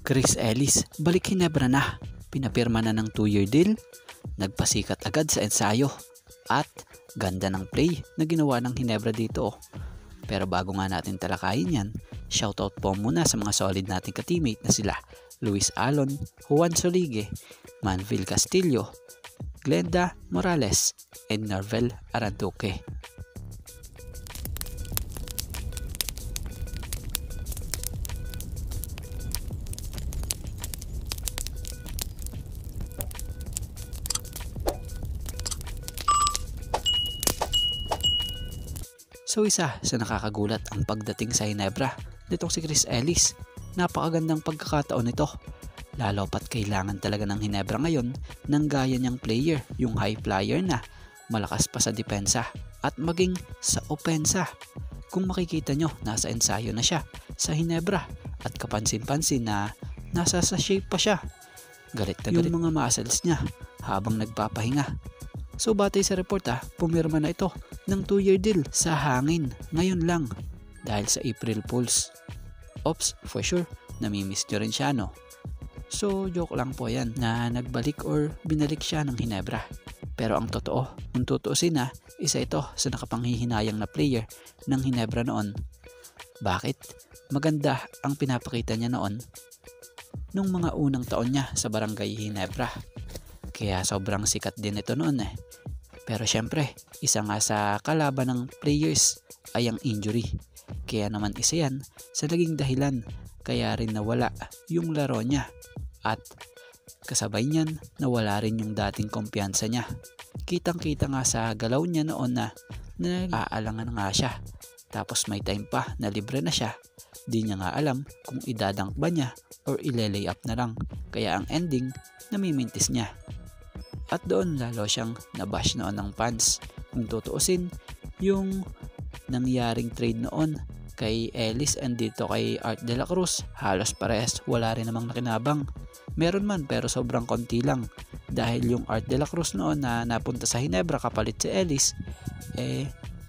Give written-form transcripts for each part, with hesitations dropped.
Chris Ellis, balik Ginebra na. Pinapirma na ng 2-year deal, nagpasikat agad sa ensayo, at ganda ng play na ginawa ng Ginebra dito. Pero bago nga natin talakayin yan, shoutout po muna sa mga solid nating ka-teammate na sila Luis Alon, Juan Soligue, Manville Castillo, Glenda Morales, and Narvel Aranduque. So isa sa nakakagulat ang pagdating sa Ginebra nitong si Chris Ellis. Napakagandang pagkakataon nito. Lalo pat kailangan talaga ng Ginebra ngayon ng gaya niyang player, yung high flyer na malakas pa sa depensa at maging sa opensa. Kung makikita nyo, nasa ensayo na siya sa Ginebra at kapansin-pansin na nasa sa shape pa siya. Galit na galit yung mga muscles niya habang nagpapahinga. So batay sa report pumirma na ito ng 2-year deal sa hangin ngayon lang dahil sa April Fools. Ops, for sure, namimiss nyo rin siya no? So joke lang po yan na nagbalik or binalik siya ng Ginebra. Pero ang totoo, kung tutuusin isa ito sa nakapanghihinayang na player ng Ginebra noon. Bakit? Maganda ang pinapakita niya noon nung mga unang taon niya sa Barangay Ginebra. Kaya sobrang sikat din ito noon Pero syempre, isa nga sa kalaban ng players ay ang injury. Kaya naman isa yan sa naging dahilan kaya rin nawala yung laro niya. At kasabay niyan, nawala rin yung dating kumpiyansa niya. Kitang-kita nga sa galaw niya noon na nag-aalangan nga siya. Tapos may time pa na libre na siya. Di niya nga alam kung idadunk ba niya or ile-lay up na lang. Kaya ang ending, namimintis niya. At doon lalo siyang nabash noon ng fans. Kung tutuusin, yung nangyaring trade noon kay Ellis and dito kay Art de la Cruz, halos parehas, wala rin namang nakinabang. Meron man pero sobrang konti lang. Dahil yung Art de la Cruz noon na napunta sa Ginebra kapalit si Ellis,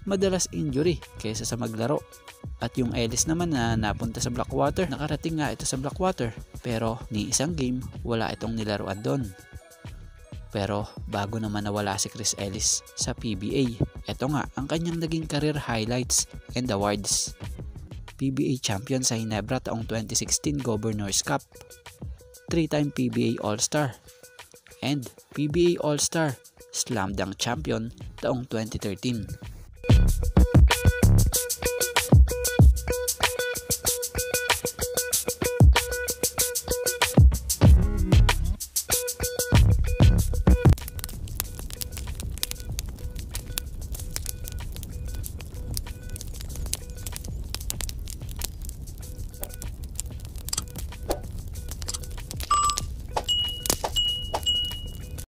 madalas injury kaysa sa maglaro. At yung Ellis naman na napunta sa Blackwater, nakarating nga ito sa Blackwater, pero ni isang game, wala itong nilaruan doon. Pero bago naman nawala si Chris Ellis sa PBA, ito nga ang kanyang naging career highlights and awards. PBA champion sa Ginebra taong 2016 Governors Cup, 3-time PBA All-Star, and PBA All-Star Slam Dunk champion taong 2013.